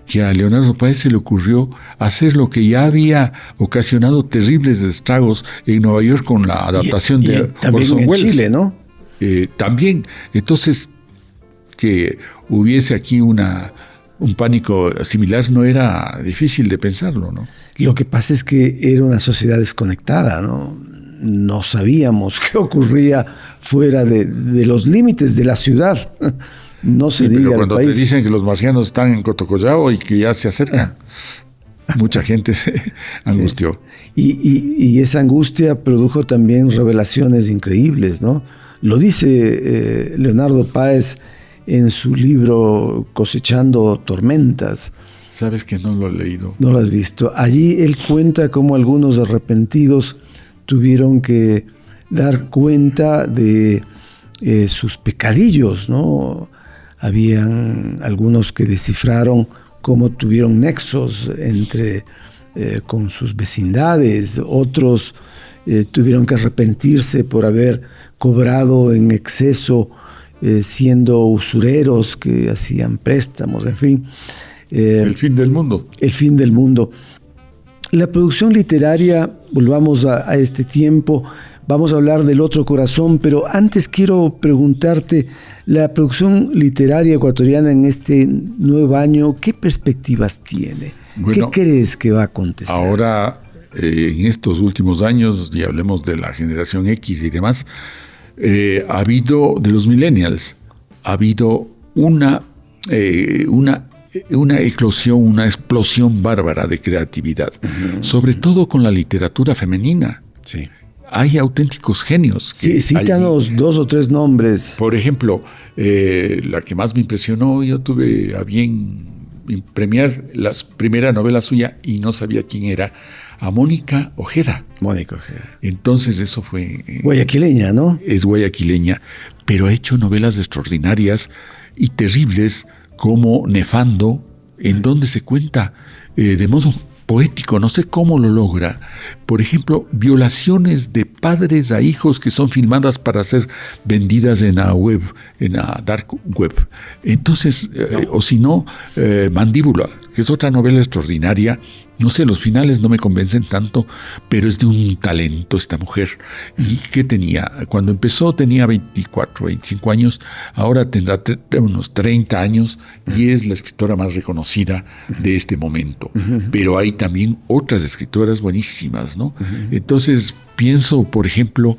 que a Leonardo Páez se le ocurrió hacer lo que ya había ocasionado terribles estragos en Nueva York con la adaptación de Orson Welles. En Chile, ¿no? También. Entonces, que hubiese aquí un pánico similar no era difícil de pensarlo, ¿no? Lo que pasa es que era una sociedad desconectada, ¿no? No sabíamos qué ocurría fuera de los límites de la ciudad. No se diga pero cuando del país. Te dicen que los marcianos están en Cotocollao y que ya se acercan, mucha gente se angustió. Sí. Y esa angustia produjo también revelaciones increíbles, ¿no? Lo dice Leonardo Páez en su libro Cosechando Tormentas. ¿Sabes que no lo he leído? No lo has visto. Allí él cuenta cómo algunos arrepentidos tuvieron que dar cuenta de sus pecadillos, ¿no? Habían algunos que descifraron cómo tuvieron nexos con sus vecindades, otros tuvieron que arrepentirse por haber cobrado en exceso, siendo usureros que hacían préstamos, en fin. El fin del mundo. El fin del mundo. La producción literaria, volvamos a este tiempo, vamos a hablar del Otro Corazón, pero antes quiero preguntarte, la producción literaria ecuatoriana en este nuevo año, ¿qué perspectivas tiene? Bueno, ¿qué crees que va a acontecer? Ahora, en estos últimos años, y hablemos de la generación X y demás, ha habido, de los millennials, ha habido una eclosión, una explosión bárbara de creatividad, sobre todo con la literatura femenina. Sí. Hay auténticos genios. Sí, cítanos 2 o 3 nombres. Por ejemplo, la que más me impresionó, yo tuve a bien premiar la primera novela suya y no sabía quién era, a Mónica Ojeda. Mónica Ojeda. Entonces eso fue... guayaquileña, ¿no? Es guayaquileña, pero ha hecho novelas extraordinarias y terribles como Nefando, en donde se cuenta de modo poético, no sé cómo lo logra. Por ejemplo, violaciones de padres a hijos que son filmadas para ser vendidas en la web, en la dark web. Entonces, o si no, Mandíbula, que es otra novela extraordinaria. No sé, los finales no me convencen tanto, pero es de un talento esta mujer. ¿Y qué tenía? Cuando empezó tenía 24, 25 años, ahora tendrá unos 30 años y es la escritora más reconocida de este momento. Pero hay también otras escritoras buenísimas, ¿no? Entonces pienso, por ejemplo,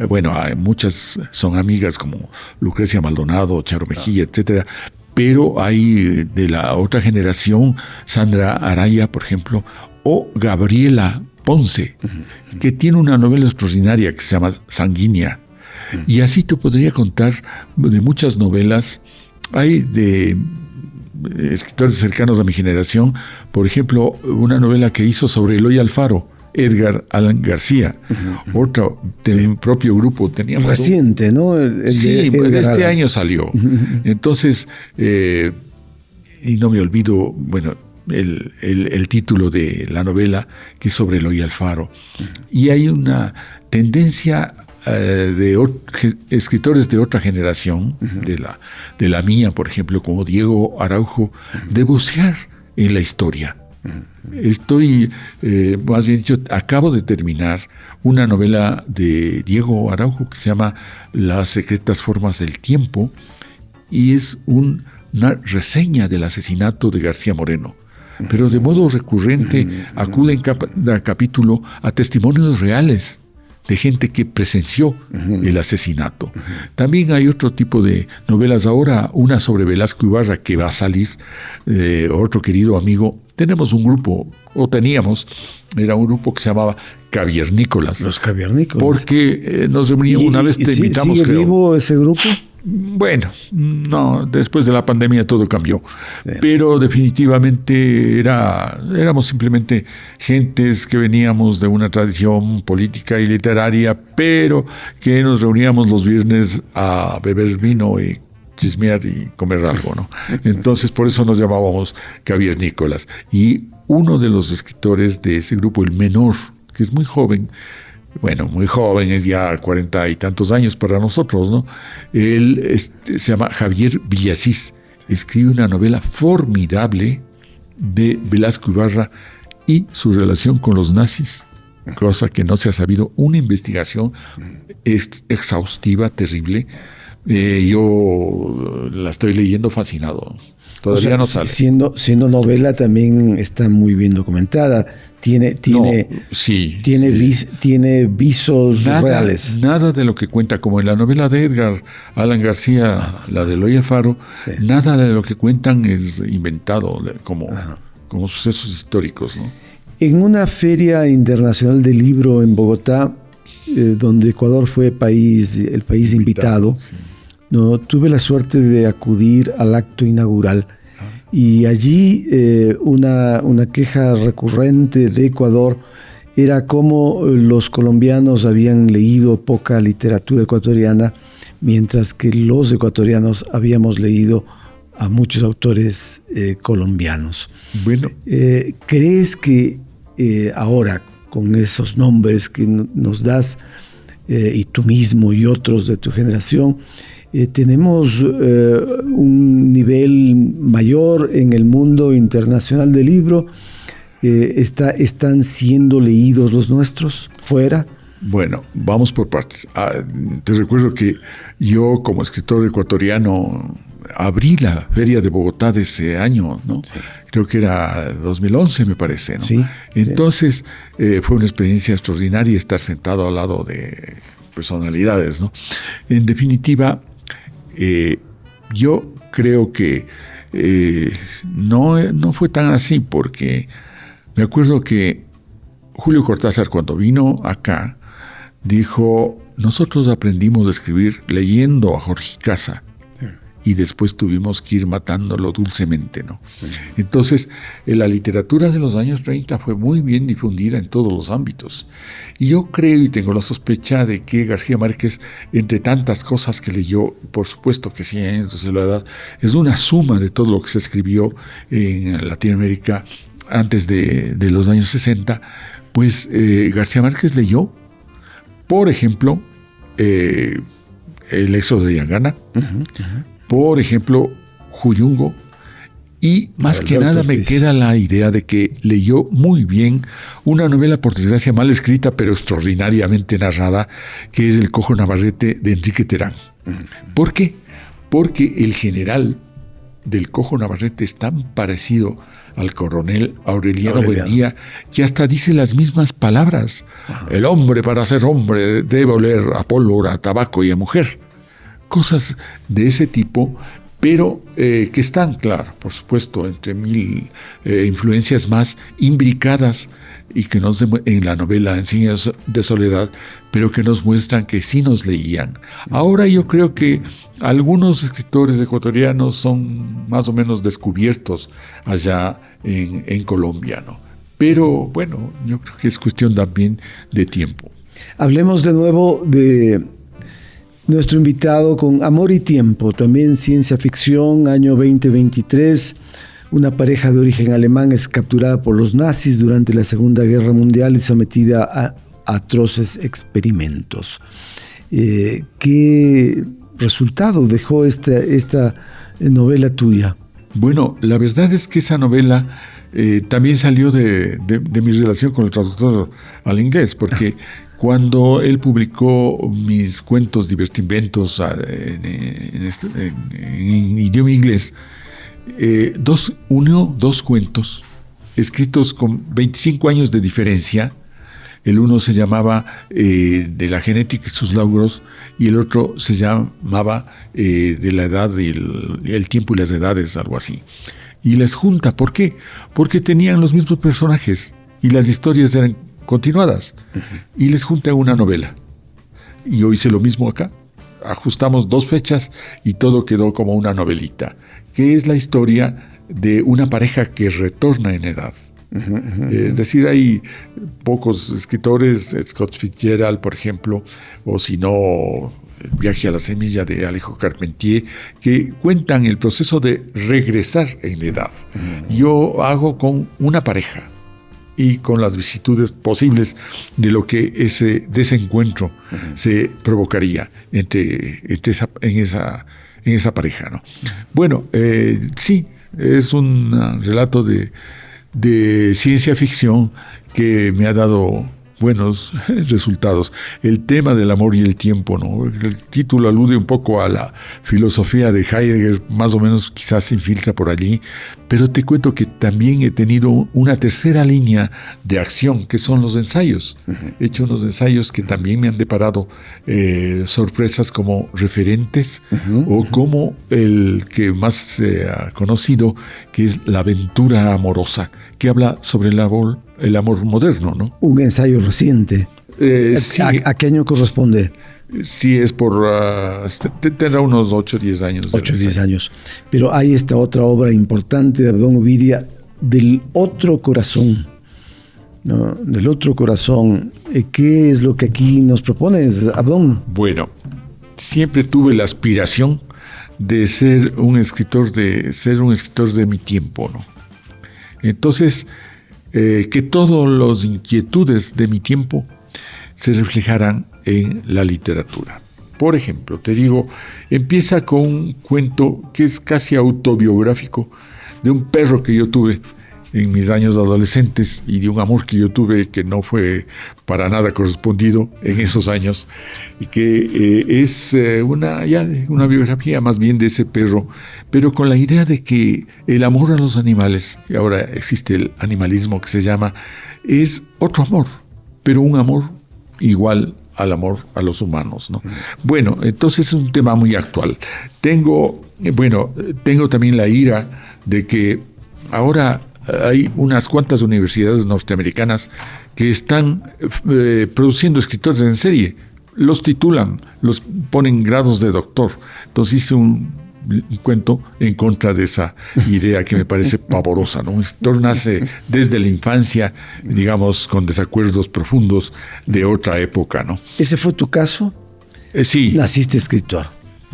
bueno, muchas son amigas como Lucrecia Maldonado, Charo Mejía, etcétera. Pero hay de la otra generación, Sandra Araya, por ejemplo, o Gabriela Ponce, que tiene una novela extraordinaria que se llama Sanguínea. Y así te podría contar de muchas novelas. Hay de escritores cercanos a mi generación, por ejemplo, una novela que hizo sobre Eloy Alfaro, Edgar Allan García, otro de mi propio grupo. Teníamos reciente, ¿no? Sí, este año salió. Entonces, y no me olvido, bueno, el título de la novela, que es sobre Eloy Alfaro. Y hay una tendencia de escritores de otra generación, de la mía, por ejemplo, como Diego Araujo, de bucear en la historia. Estoy, más bien dicho, acabo de terminar una novela de Diego Araujo que se llama Las secretas formas del tiempo, y es una reseña del asesinato de García Moreno, pero de modo recurrente acude en cada capítulo a testimonios reales de gente que presenció el asesinato. También hay otro tipo de novelas ahora, una sobre Velasco Ibarra que va a salir, otro querido amigo. Tenemos un grupo, o teníamos, era un grupo que se llamaba Caviernícolas. Los Caviernícolas. Porque nos reuníamos una vez, te invitamos, ¿sigue vivo ese grupo? Bueno, no, después de la pandemia todo cambió. Sí. Pero definitivamente éramos simplemente gentes que veníamos de una tradición política y literaria, pero que nos reuníamos los viernes a beber vino y chismear y comer algo, ¿no? Entonces, por eso nos llamábamos Caviernícolas. Y uno de los escritores de ese grupo, el menor, que es muy joven, bueno, muy joven, es ya 40 y tantos años para nosotros, ¿no? Él se llama Javier Villasís. Escribe una novela formidable de Velasco Ibarra y su relación con los nazis, cosa que no se ha sabido, una investigación exhaustiva, terrible. Yo la estoy leyendo fascinado. Todavía no sale. Siendo novela también está muy bien documentada. Tiene visos reales. Nada de lo que cuenta, como en la novela de Edgar Allan García, la de Eloy Alfaro, nada de lo que cuentan es inventado como sucesos históricos, ¿no? En una feria internacional del libro en Bogotá, donde Ecuador fue el país invitado, sí. No, tuve la suerte de acudir al acto inaugural y allí una queja recurrente de Ecuador era cómo los colombianos habían leído poca literatura ecuatoriana, mientras que los ecuatorianos habíamos leído a muchos autores colombianos. Bueno. ¿Crees que ahora, con esos nombres que nos das, y tú mismo y otros de tu generación, tenemos un nivel mayor en el mundo internacional del libro? ¿Están siendo leídos los nuestros fuera? Bueno, vamos por partes. Te recuerdo que yo, como escritor ecuatoriano, abrí la Feria de Bogotá de ese año, ¿no? Sí. Creo que era 2011, me parece, ¿no? Sí. Entonces, fue una experiencia extraordinaria estar sentado al lado de personalidades, ¿no? En definitiva, yo creo que no fue tan así, porque me acuerdo que Julio Cortázar, cuando vino acá, dijo: nosotros aprendimos a escribir leyendo a Jorge Casa, sí, y después tuvimos que ir matándolo dulcemente, ¿no? Sí. Entonces, la literatura de los años 30 fue muy bien difundida en todos los ámbitos. Y yo creo y tengo la sospecha de que García Márquez, entre tantas cosas que leyó, por supuesto que 100 años de soledad, es una suma de todo lo que se escribió en Latinoamérica antes de los años 60, pues García Márquez leyó, por ejemplo, El éxodo de Yangana, por ejemplo, Juyungo, y más que nada me queda la idea de que leyó muy bien una novela, por desgracia, mal escrita, pero extraordinariamente narrada, que es El cojo Navarrete, de Enrique Terán. ¿Por qué? Porque el general del cojo Navarrete es tan parecido al coronel Aureliano Buendía, que hasta dice las mismas palabras. El hombre, para ser hombre, debe oler a pólvora, a tabaco y a mujer. Cosas de ese tipo, pero que están, claro, por supuesto, entre mil influencias más imbricadas, y que nos en la novela En 100 años de soledad, pero que nos muestran que sí nos leían. Ahora yo creo que algunos escritores ecuatorianos son más o menos descubiertos allá en Colombia, ¿no? Pero bueno, yo creo que es cuestión también de tiempo. Hablemos de nuevo de nuestro invitado con Amor y Tiempo, también ciencia ficción, año 2023. Una pareja de origen alemán es capturada por los nazis durante la Segunda Guerra Mundial y sometida a atroces experimentos. ¿Qué resultado dejó esta novela tuya? Bueno, la verdad es que esa novela también salió de mi relación con el traductor al inglés, porque cuando él publicó mis cuentos divertimentos en idioma inglés, unió dos cuentos escritos con 25 años de diferencia. El uno se llamaba De la genética y sus logros, y el otro se llamaba De la edad y el tiempo y las edades, algo así. Y les junta. ¿Por qué? Porque tenían los mismos personajes y las historias eran continuadas. Y les junta una novela. Y yo hice lo mismo acá. Ajustamos 2 fechas y todo quedó como una novelita, que es la historia de una pareja que retorna en edad. Es decir, hay pocos escritores, Scott Fitzgerald, por ejemplo, o si no, El viaje a la semilla de Alejo Carpentier, que cuentan el proceso de regresar en edad. Yo hago con una pareja y con las vicisitudes posibles de lo que ese desencuentro se provocaría en esa pareja, ¿no? Bueno, sí, es un relato de ciencia ficción que me ha dado buenos resultados. El tema del amor y el tiempo, ¿no? El título alude un poco a la filosofía de Heidegger, más o menos quizás se infiltra por allí, pero te cuento que también he tenido una tercera línea de acción, que son los ensayos. He hecho unos ensayos que también me han deparado sorpresas como Referentes, o como el que más se ha conocido, que es La aventura amorosa, que habla sobre el amor moderno, ¿no? Un ensayo reciente. Sí. ¿A qué año corresponde? Sí, es por... tendrá unos 8 o 10 años. 8 o 10 años. Pero hay esta otra obra importante de Abdón Ovidia, Del otro corazón, ¿no? Del otro corazón. ¿Qué es lo que aquí nos propones, Abdón? Bueno, siempre tuve la aspiración de ser un escritor de mi tiempo, ¿no? Entonces, que todas las inquietudes de mi tiempo se reflejaran en la literatura. Por ejemplo, te digo, empieza con un cuento que es casi autobiográfico de un perro que yo tuve en mis años adolescentes y de un amor que yo tuve que no fue para nada correspondido en esos años, y que es una biografía más bien de ese perro, pero con la idea de que el amor a los animales, y ahora existe el animalismo que se llama, es otro amor, pero un amor igual al amor a los humanos, ¿no? Bueno, entonces es un tema muy actual. Tengo también la ira de que ahora hay unas cuantas universidades norteamericanas que están produciendo escritores en serie. Los titulan, los ponen grados de doctor. Entonces hice un cuento en contra de esa idea que me parece pavorosa, ¿no? Un escritor nace desde la infancia, digamos, con desacuerdos profundos de otra época, ¿no? ¿Ese fue tu caso? Sí. ¿Naciste escritor?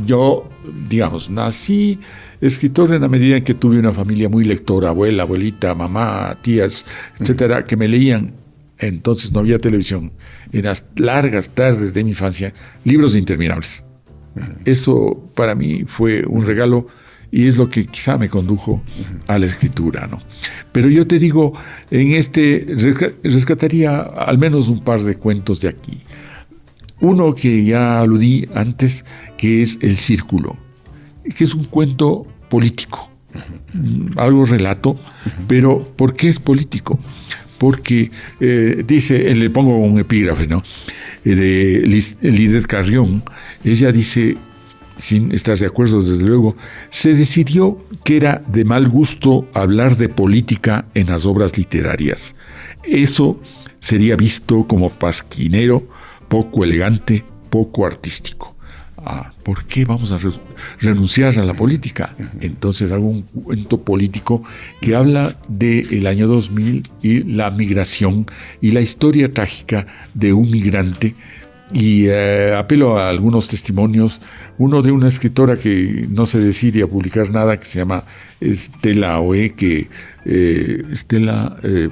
Yo, digamos, nací escritor en la medida en que tuve una familia muy lectora, abuela, abuelita, mamá, tías, etcétera, que me leían. Entonces no había televisión. En las largas tardes de mi infancia, libros interminables. Eso para mí fue un regalo y es lo que quizá me condujo a la escritura, ¿no? Pero yo te digo, rescataría al menos un par de cuentos de aquí. Uno que ya aludí antes, que es El Círculo, que es un cuento político, algo relato, pero ¿por qué es político? Porque dice, le pongo un epígrafe, ¿no? De Lidet Carrión, ella dice, sin estar de acuerdo desde luego, se decidió que era de mal gusto hablar de política en las obras literarias. Eso sería visto como pasquinero, poco elegante, poco artístico. ¿Por qué vamos a renunciar a la política? Entonces hago un cuento político que habla del año 2000 y la migración y la historia trágica de un migrante, y apelo a algunos testimonios. Uno de una escritora que no se decide a publicar nada, que se llama Estela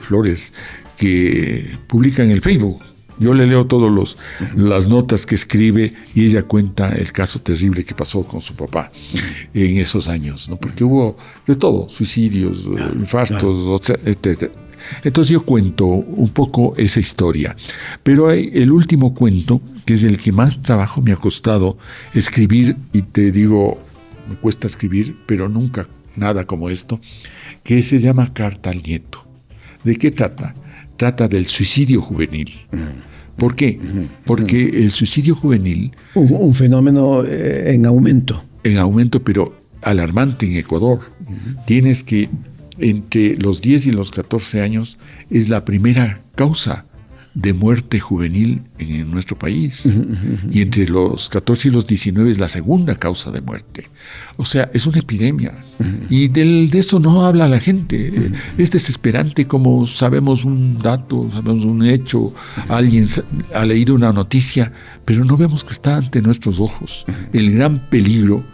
Flores, que publica en el Facebook. Yo le leo todas las notas que escribe y ella cuenta el caso terrible que pasó con su papá en esos años, ¿no? Porque hubo de todo, suicidios, infartos, etc. Entonces yo cuento un poco esa historia. Pero hay el último cuento, que es el que más trabajo me ha costado escribir, y te digo, me cuesta escribir, pero nunca nada como esto, que se llama Carta al Nieto. ¿De qué trata? Trata del suicidio juvenil. ¿Por qué? Porque el suicidio juvenil... Un fenómeno en aumento. En aumento, pero alarmante en Ecuador. Tienes que entre los 10 y los 14 años es la primera causa de muerte juvenil en nuestro país. Y entre los 14 y los 19 es la segunda causa de muerte. O sea, es una epidemia. Y de eso no habla la gente. Es desesperante, como sabemos un dato, sabemos un hecho, alguien ha leído una noticia, pero no vemos que está ante nuestros ojos. El gran peligro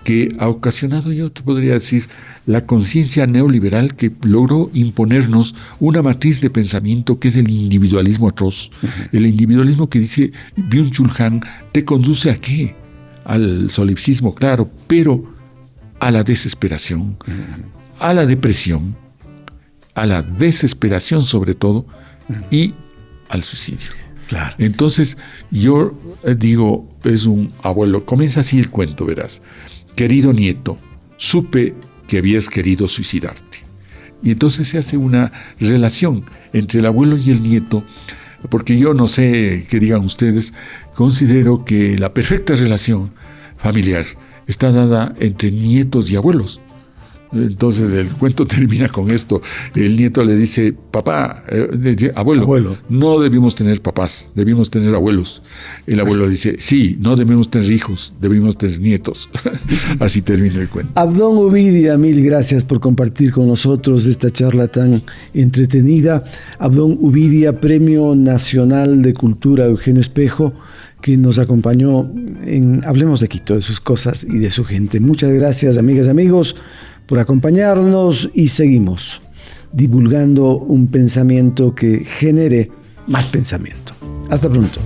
que ha ocasionado, yo te podría decir, la conciencia neoliberal, que logró imponernos una matriz de pensamiento que es el individualismo atroz. El individualismo que dice Byung-Chul Han, ¿te conduce a qué? Al solipsismo, claro, pero a la desesperación, a la depresión, a la desesperación sobre todo, y al suicidio. Claro. Entonces, yo digo, es un abuelo, comienza así el cuento, verás. Querido nieto, supe que habías querido suicidarte. Y entonces se hace una relación entre el abuelo y el nieto, porque yo no sé qué digan ustedes, considero que la perfecta relación familiar está dada entre nietos y abuelos. Entonces el cuento termina con esto. El nieto le dice, papá, abuelo, no debimos tener papás, debimos tener abuelos. El abuelo dice, sí, no debemos tener hijos, debimos tener nietos. Así termina el cuento. Abdón Ubidia, mil gracias por compartir con nosotros esta charla tan entretenida. Abdón Ubidia, Premio Nacional de Cultura Eugenio Espejo, que nos acompañó en Hablemos de Quito, de sus cosas y de su gente. Muchas gracias, amigas y amigos, por acompañarnos, y seguimos divulgando un pensamiento que genere más pensamiento. Hasta pronto.